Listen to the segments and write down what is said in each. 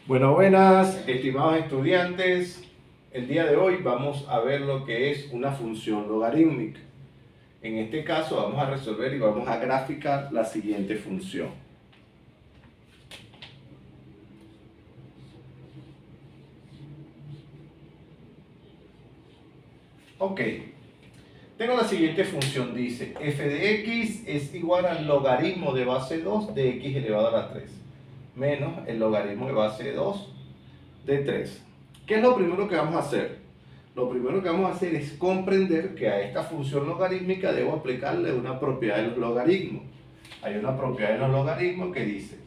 Bueno, buenas, estimados estudiantes. El día de hoy vamos a ver lo que es una función logarítmica. En este caso vamos a resolver y vamos a graficar la siguiente función. Ok, tengo la siguiente función, dice f de x es igual al logaritmo de base 2 de x elevado a la 3 menos el logaritmo de base 2 de 3. ¿Qué es lo primero que vamos a hacer? Lo primero que vamos a hacer es comprender que a esta función logarítmica debo aplicarle una propiedad de los logaritmos. Hay una propiedad de los logaritmos que dice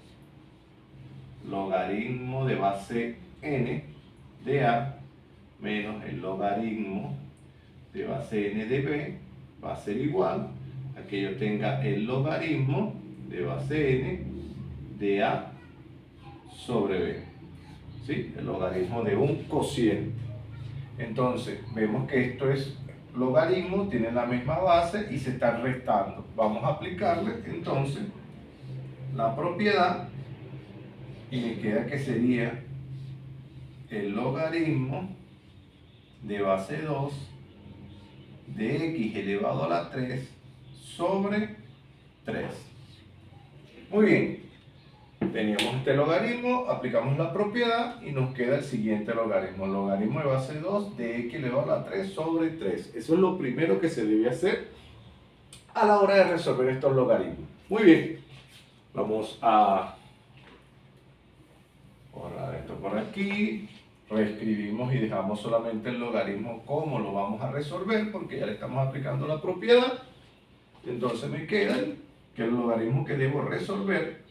logaritmo de base n de a menos el logaritmo de base n de b va a ser igual a que yo tenga el logaritmo de base n de a sobre b. ¿Sí? El logaritmo de un cociente. Entonces, vemos que esto es logaritmo, tiene la misma base y se están restando. Vamos a aplicarle entonces la propiedad y me queda que sería el logaritmo de base 2 de x elevado a la 3 sobre 3. Muy bien. Teníamos este logaritmo, aplicamos la propiedad y nos queda el siguiente logaritmo. El logaritmo de base 2 de x elevado a la 3 sobre 3. Eso es lo primero que se debe hacer a la hora de resolver estos logaritmos. Muy bien. Vamos a borrar esto por aquí. Reescribimos y dejamos solamente el logaritmo como lo vamos a resolver porque ya le estamos aplicando la propiedad. Entonces me queda que el logaritmo que debo resolver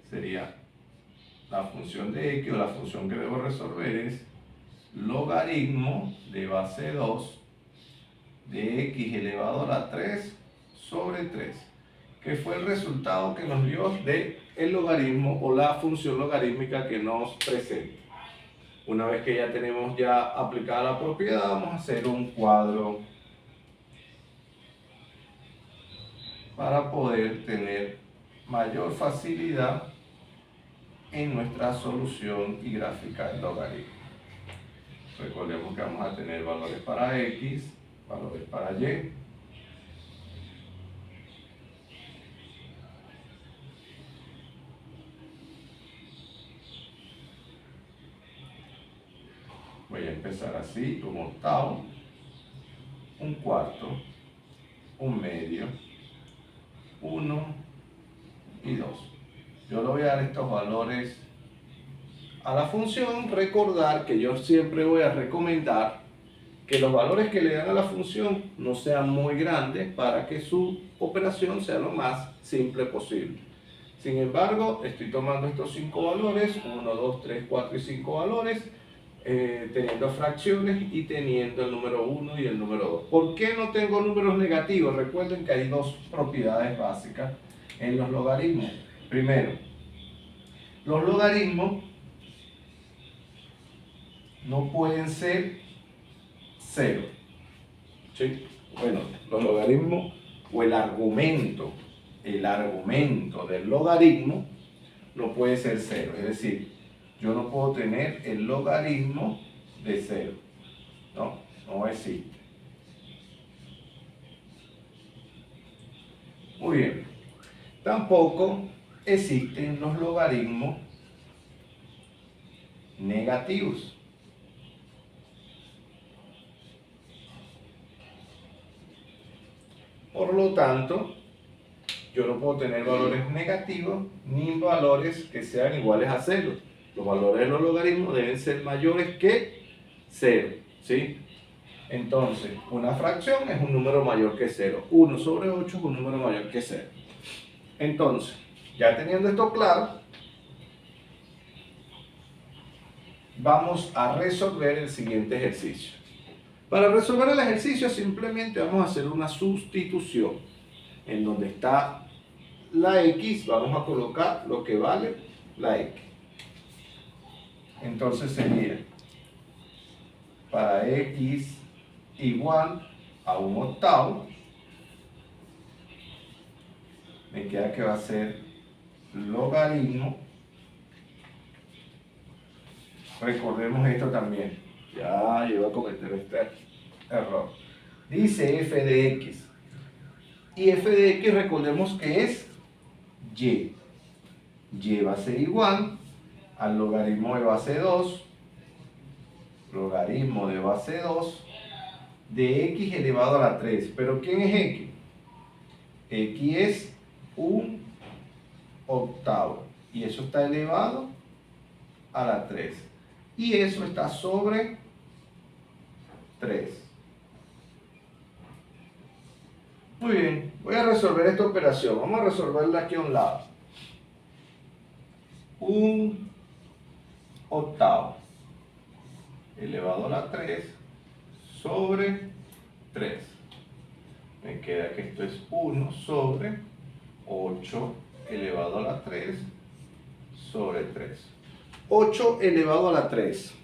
sería la función de x, o la función que debo resolver es logaritmo de base 2 de x elevado a la 3 sobre 3, que fue el resultado que nos dio de el logaritmo o la función logarítmica que nos presenta. Una vez que ya tenemos ya aplicada la propiedad, vamos a hacer un cuadro para poder tener mayor facilidad en nuestra solución y gráfica del logaritmo. Recordemos que vamos a tener valores para x, valores para y. Voy a empezar así, un octavo, un cuarto, un medio, 1 y 2. Yo le voy a dar estos valores a la función. Recordar que yo siempre voy a recomendar que los valores que le dan a la función no sean muy grandes para que su operación sea lo más simple posible. Sin embargo, estoy tomando estos 5 valores, 1, 2, 3, 4 y 5 valores, teniendo fracciones y teniendo el número 1 y el número 2. ¿Por qué no tengo números negativos? Recuerden que hay dos propiedades básicas en los logaritmos. Primero, los logaritmos no pueden ser 0. ¿Sí? Bueno, los logaritmos o el argumento del logaritmo no puede ser 0. Es decir, yo no puedo tener el logaritmo de 0. No existe. Muy bien. Tampoco existen los logaritmos negativos. Por lo tanto, yo no puedo tener valores negativos ni valores que sean iguales a 0. Los valores de los logaritmos deben ser mayores que 0. ¿Sí? Entonces, una fracción es un número mayor que 0. 1 sobre 8 es un número mayor que 0. Entonces, ya teniendo esto claro, vamos a resolver el siguiente ejercicio. Para resolver el ejercicio simplemente vamos a hacer una sustitución. En donde está la x, vamos a colocar lo que vale la x. Entonces sería para x igual a un octavo, me queda que va a ser logaritmo recordemos esto también. Ya iba a cometer este error. Dice f de x. Y f de x recordemos que es y. Y va a ser igual al logaritmo de base 2, logaritmo de base 2 de x elevado a la 3. ¿Pero quién es x? X es un octavo. Y eso está elevado a la 3. Y eso está sobre 3. Muy bien, voy a resolver esta operación. Vamos a resolverla aquí a un lado. Un octavo elevado a la 3 sobre 3. Me queda que esto es 1 sobre 8 elevado a la 3 sobre 3. 8 elevado a la 3.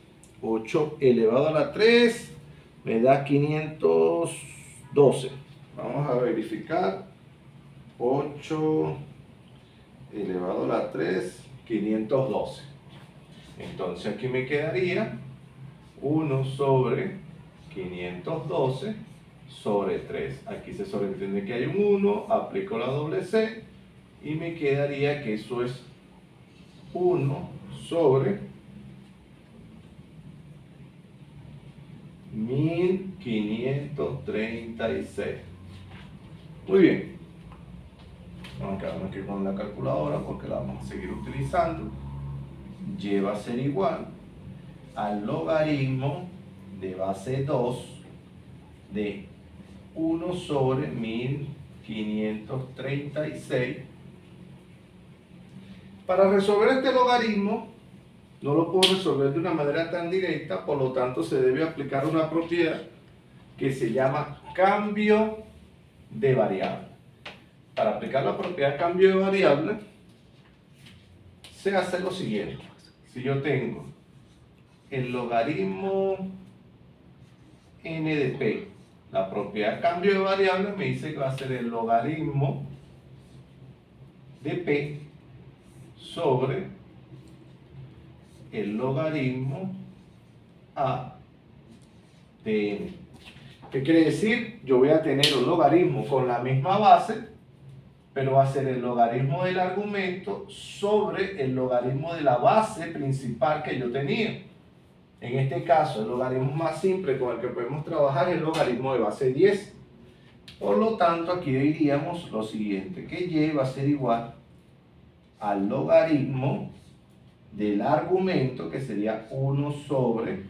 8 elevado a la 3 me da 512. Vamos a verificar. 8 elevado a la 3, 512. Entonces aquí me quedaría 1 sobre 512 sobre 3. Aquí se sobreentiende que hay un 1, aplico la doble C y me quedaría que eso es 1 sobre 1536. Muy bien. Vamos a quedarnos aquí con la calculadora porque la vamos a seguir utilizando. Y va a ser igual al logaritmo de base 2 de 1 sobre 1536. Para resolver este logaritmo, no lo puedo resolver de una manera tan directa, por lo tanto se debe aplicar una propiedad que se llama cambio de variable. Para aplicar la propiedad cambio de variable, se hace lo siguiente. Si yo tengo el logaritmo n de p, la propiedad cambio de variable me dice que va a ser el logaritmo de p sobre el logaritmo a de n. ¿Qué quiere decir? Yo voy a tener un logaritmo con la misma base, pero va a ser el logaritmo del argumento sobre el logaritmo de la base principal que yo tenía. En este caso, el logaritmo más simple con el que podemos trabajar es el logaritmo de base 10. Por lo tanto, aquí diríamos lo siguiente, que y va a ser igual al logaritmo del argumento, que sería 1 sobre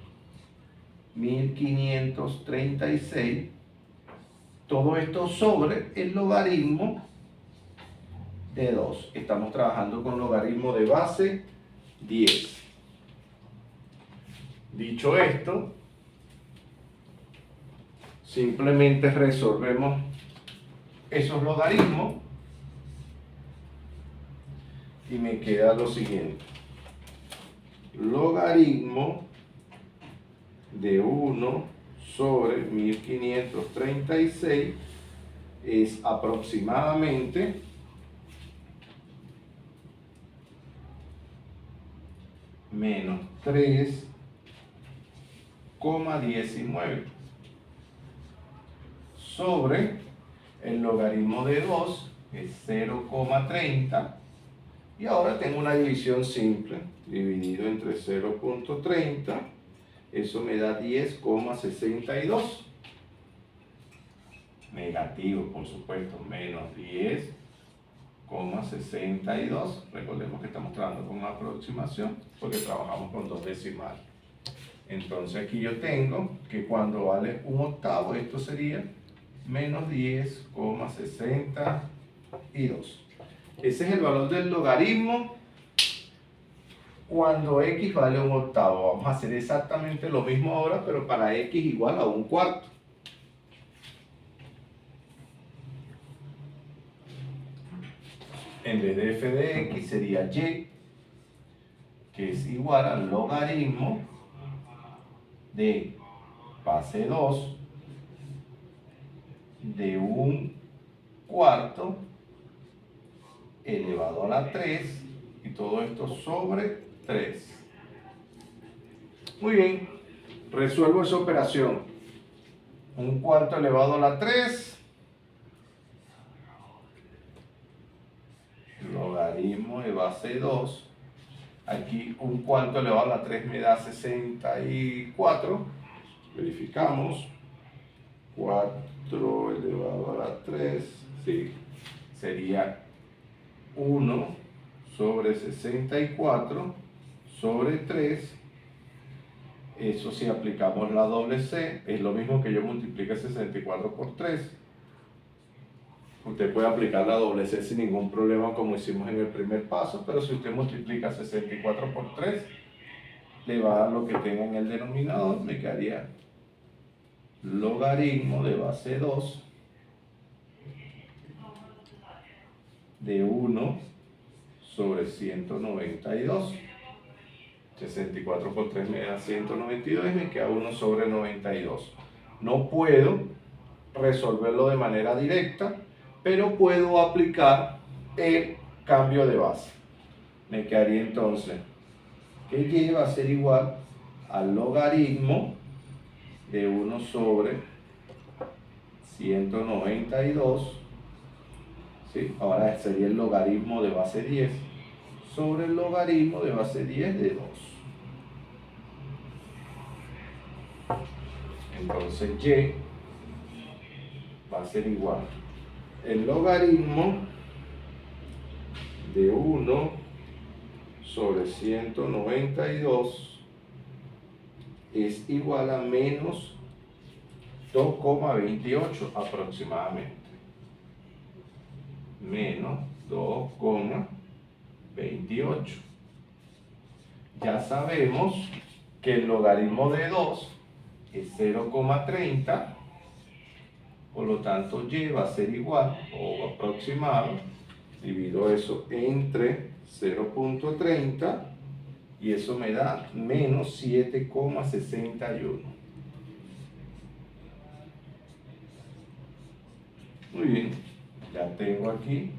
1536, todo esto sobre el logaritmo de 2. Estamos trabajando con logaritmo de base 10. Dicho esto, simplemente resolvemos esos logaritmos y me queda lo siguiente. Logaritmo de 1 sobre 1536 es aproximadamente menos 3,19 sobre el logaritmo de 2 es 0,30 y ahora tengo una división simple dividido entre 0,30, eso me da 10,62. Negativo, por supuesto, menos 10,62. Recordemos que estamos trabajando con una aproximación porque trabajamos con dos decimales. Entonces aquí yo tengo que cuando vale un octavo, esto sería menos 10,62. Ese es el valor del logaritmo cuando x vale un octavo. Vamos a hacer exactamente lo mismo ahora, pero para x igual a un cuarto. En vez de f de x sería y, que es igual al logaritmo de base 2 de un cuarto elevado a la 3 y todo esto sobre 3. Muy bien, resuelvo esa operación. 1/4 elevado a la 3, logaritmo de base 2. Aquí 1/4 elevado a la 3 me da 64. Verificamos. 4 elevado a la 3, sí, sería 1 sobre 64 sobre 3. Eso si aplicamos la doble C, es lo mismo que yo multiplique 64 por 3. Usted puede aplicar la doble C sin ningún problema como hicimos en el primer paso, pero si usted multiplica 64 por 3, le va a dar lo que tenga en el denominador. Me quedaría logaritmo de base 2 de 1 sobre 192. 64 por 3 me da 192 y me queda 1 sobre 92. No puedo resolverlo de manera directa, pero puedo aplicar el cambio de base. Me quedaría entonces que y va a ser igual al logaritmo de 1 sobre 192. ¿Sí? Ahora sería el logaritmo de base 10 sobre el logaritmo de base 10 de 2. Entonces y va a ser igual el logaritmo de 1 sobre 192 es igual a menos 2,28 aproximadamente. Menos 2,28. Ya sabemos que el logaritmo de 2 es 0,30, por lo tanto y va a ser igual o aproximado, divido eso entre 0,30 y eso me da menos 7,61. Muy bien, ya tengo aquí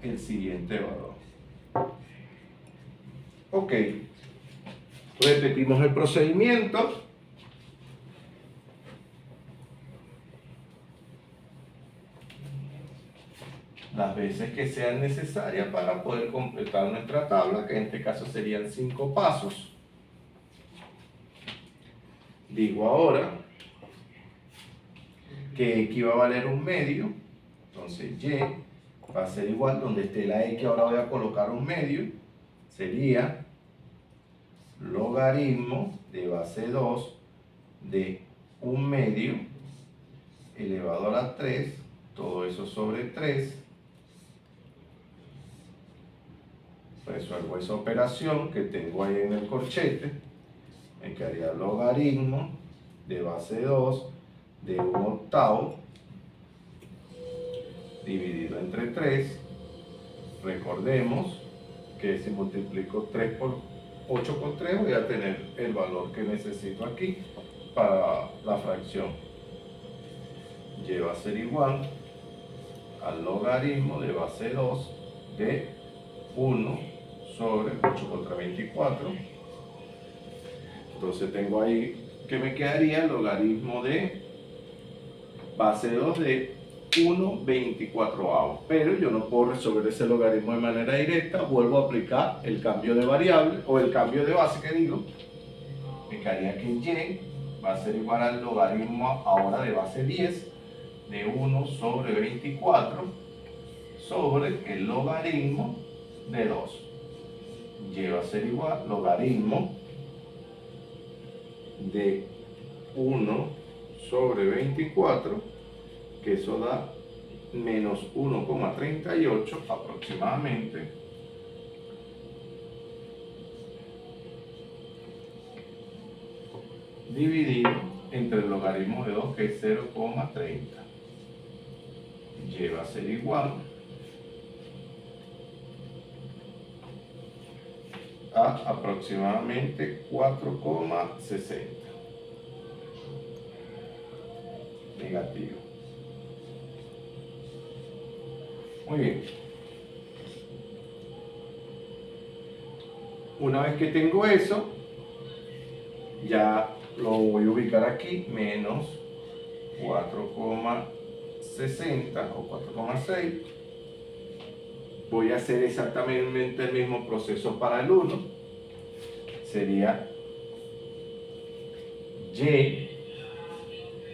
el siguiente valor. Ok, repetimos el procedimiento. Las veces que sean necesarias para poder completar nuestra tabla, que en este caso serían 5 pasos. Digo ahora que x va a valer 1/2, entonces y va a ser igual, donde esté la x ahora voy a colocar 1/2, sería logaritmo de base 2 de 1/2 elevado a la 3, todo eso sobre 3. Resuelvo esa operación que tengo ahí en el corchete, me quedaría logaritmo de base 2 de 1/8 dividido entre 3. Recordemos que si multiplico 8 por 3 voy a tener el valor que necesito aquí para la fracción. Y va a ser igual al logaritmo de base 2 de 1 sobre 8 contra 24. Entonces tengo ahí que me quedaría el logaritmo de base 2 de 1/24. Pero yo no puedo resolver ese logaritmo de manera directa. Vuelvo a aplicar el cambio de variable o el cambio de base que digo. Me quedaría que y va a ser igual al logaritmo ahora de base 10 de 1 sobre 24 sobre el logaritmo de 2. Y va a ser igual logaritmo de 1 sobre 24, que eso da menos 1,38 aproximadamente, dividido entre el logaritmo de 2, que es 0,30. Y va a ser igual a aproximadamente 4,60. Negativo. Muy bien. Una vez que tengo eso, ya lo voy a ubicar aquí, menos 4,60 o 4,6. Voy a hacer exactamente el mismo proceso para el 1. Sería y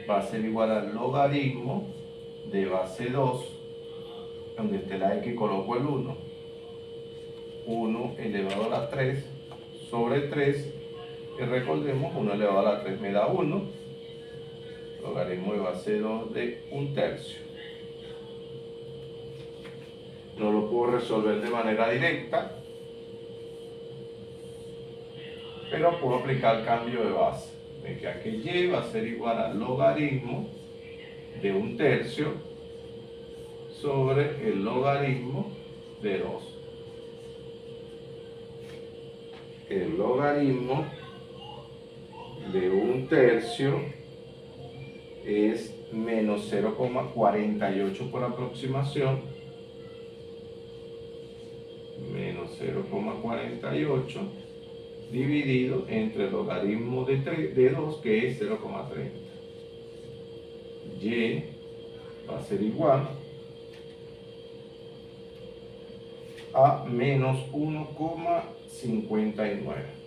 va a ser igual al logaritmo de base 2, donde esté la x coloco el 1. 1 elevado a la 3 sobre 3. Y recordemos, 1 elevado a la 3 me da 1. Logaritmo de base 2 de 1/3. No lo puedo resolver de manera directa, pero puedo aplicar cambio de base. Me queda que y va a ser igual al logaritmo de 1/3 sobre el logaritmo de 2. El logaritmo de 1/3 es menos 0,48 por aproximación, menos 0,48 dividido entre el logaritmo de 2, que es 0,30. Y va a ser igual a menos 1,59.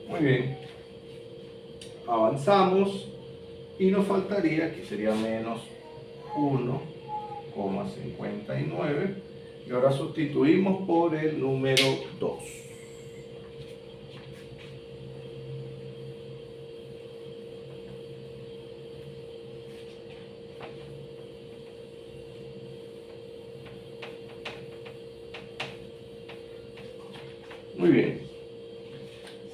Muy bien, avanzamos y nos faltaría, aquí sería menos 1,59, y ahora sustituimos por el número 2. Muy bien,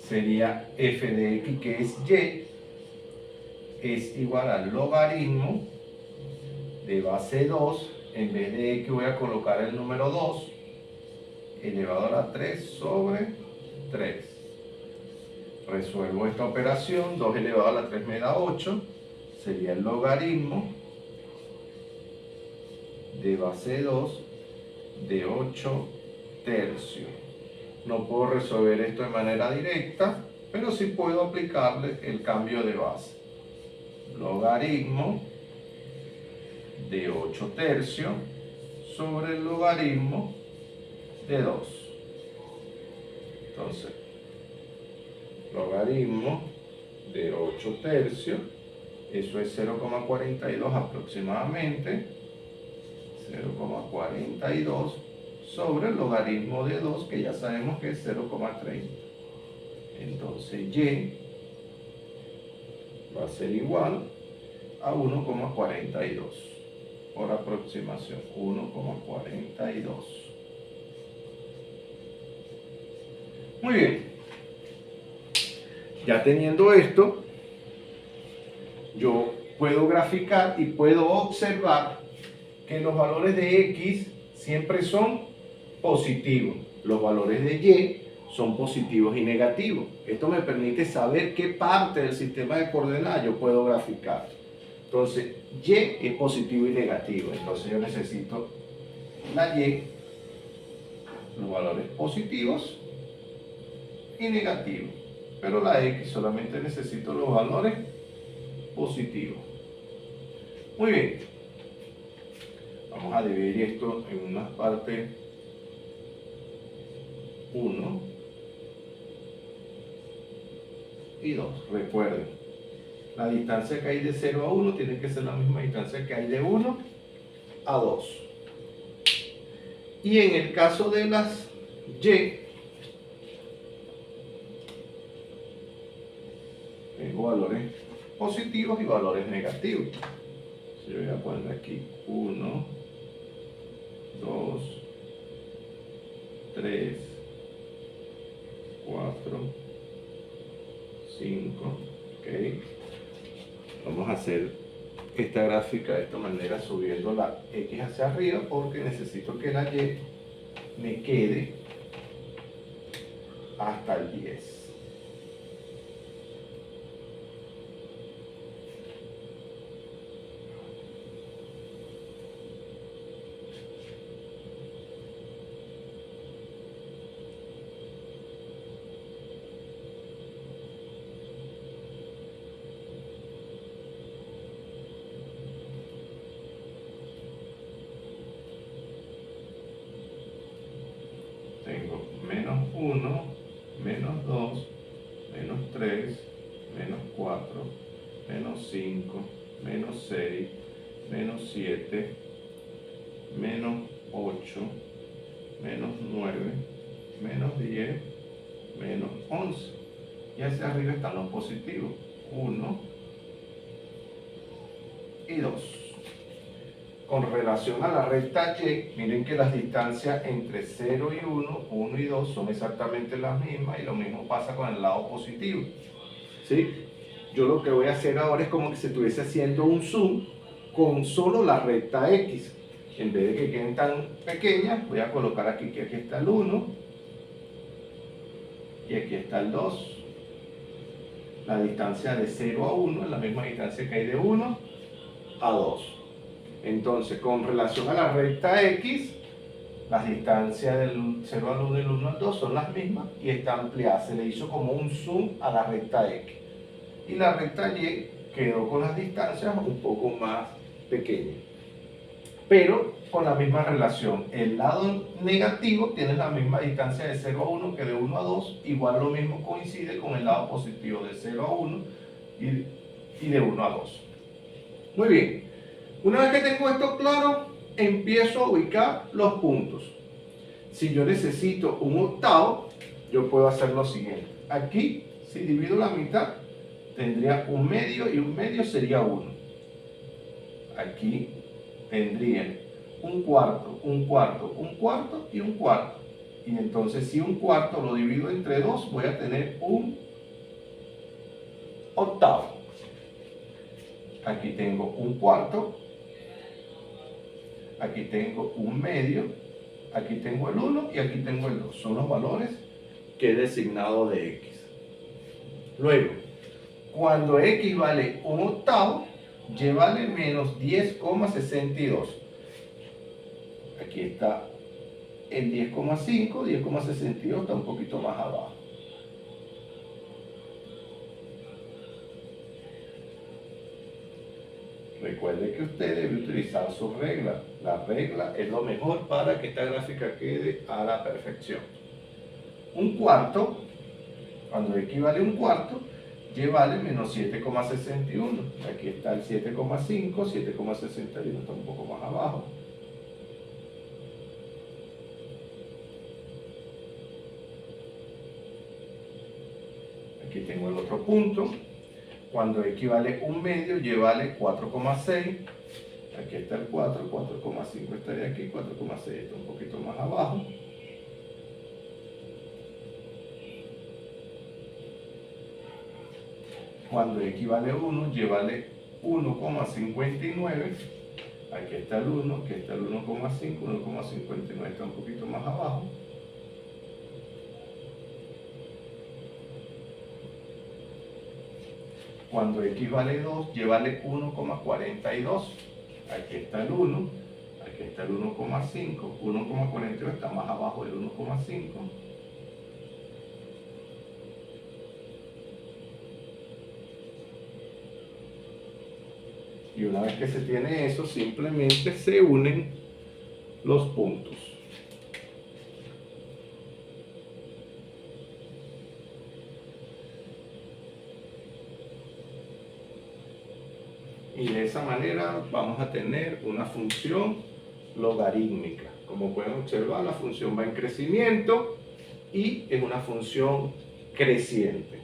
sería f de x, que es y, es igual al logaritmo de base 2, en vez de x voy a colocar el número 2, elevado a la 3 sobre 3. Resuelvo esta operación, 2 elevado a la 3 me da 8, sería el logaritmo de base 2 de 8/3. No puedo resolver esto de manera directa, pero sí puedo aplicarle el cambio de base. Logaritmo de 8/3 sobre el logaritmo de 2. Entonces, logaritmo de 8/3, eso es 0,42 aproximadamente, 0,42 sobre el logaritmo de 2, que ya sabemos que es 0,30. Entonces y va a ser igual a 1,42 por aproximación, 1,42. Muy bien, ya teniendo esto, yo puedo graficar y puedo observar que los valores de x siempre son positivos, los valores de y son positivos y negativos. Esto me permite saber qué parte del sistema de coordenadas yo puedo graficar. Entonces, y es positivo y negativo, entonces yo necesito la y, los valores positivos y negativos, pero la x solamente necesito los valores positivos. Muy bien, vamos a dividir esto en unas partes 1 y 2. Recuerden, la distancia que hay de 0 a 1 tiene que ser la misma distancia que hay de 1 a 2. Y en el caso de las y, tengo valores positivos y valores negativos. Yo voy a poner aquí 1, 2, 3, 4, 5, ok. Vamos a hacer esta gráfica de esta manera, subiendo la x hacia arriba, porque necesito que la y me quede hasta el 10. menos 1, menos 2, menos 3, menos 4, menos 5, menos 6, menos 7, menos 8, menos 9, menos 10, menos 11. Y hacia arriba están los positivos, 1 y 2. Con relación a la recta Y, miren que las distancias entre 0 y 1, 1 y 2 son exactamente las mismas, y lo mismo pasa con el lado positivo. ¿Sí? Yo lo que voy a hacer ahora es como que se estuviese haciendo un zoom con solo la recta X. En vez de que queden tan pequeñas, voy a colocar aquí que aquí está el 1 y aquí está el 2. La distancia de 0 a 1 es la misma distancia que hay de 1 a 2. Entonces, con relación a la recta X, las distancias del 0 al 1 y del 1 al 2 son las mismas y está ampliada. Se le hizo como un zoom a la recta X. Y la recta Y quedó con las distancias un poco más pequeñas, pero con la misma relación. El lado negativo tiene la misma distancia de 0 a 1 que de 1 a 2. Igual lo mismo coincide con el lado positivo de 0 a 1 y de 1 a 2. Muy bien. Una vez que tengo esto claro, empiezo a ubicar los puntos. Si yo necesito un octavo, yo puedo hacer lo siguiente. Aquí, si divido la mitad, tendría un medio, y un medio sería 1. Aquí tendría un cuarto, un cuarto, un cuarto y un cuarto. Y entonces, si un cuarto lo divido entre 2, voy a tener un octavo. Aquí tengo un cuarto. Aquí tengo un medio, aquí tengo el 1 y aquí tengo el 2. Son los valores que he designado de X. Luego, cuando X vale un octavo, Y vale menos 10,62. Aquí está el 10,5, 10,62 está un poquito más abajo. Recuerde que usted debe utilizar su regla. La regla es lo mejor para que esta gráfica quede a la perfección. Un cuarto, cuando X vale un cuarto, Y vale menos 7,61. Aquí está el 7,5, 7,61 está un poco más abajo. Aquí tengo el otro punto. Cuando X vale un medio, Y vale 4,6. Aquí está el 4, 4,5 estaría aquí, 4,6 está un poquito más abajo. Cuando X vale 1, Y vale 1,59. Aquí está el 1, aquí está el 1,5, 1,59 está un poquito más abajo. Cuando X vale 2, Y vale 1,42. Aquí está el 1, aquí está el 1,5, 1,42 está más abajo del 1,5. Y una vez que se tiene eso, simplemente se unen los puntos. Y de esa manera vamos a tener una función logarítmica. Como pueden observar, la función va en crecimiento y es una función creciente.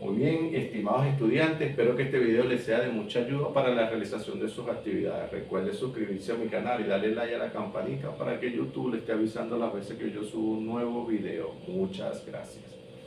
Muy bien, estimados estudiantes, espero que este video les sea de mucha ayuda para la realización de sus actividades. Recuerden suscribirse a mi canal y darle like a la campanita para que YouTube les esté avisando las veces que yo subo un nuevo video. Muchas gracias.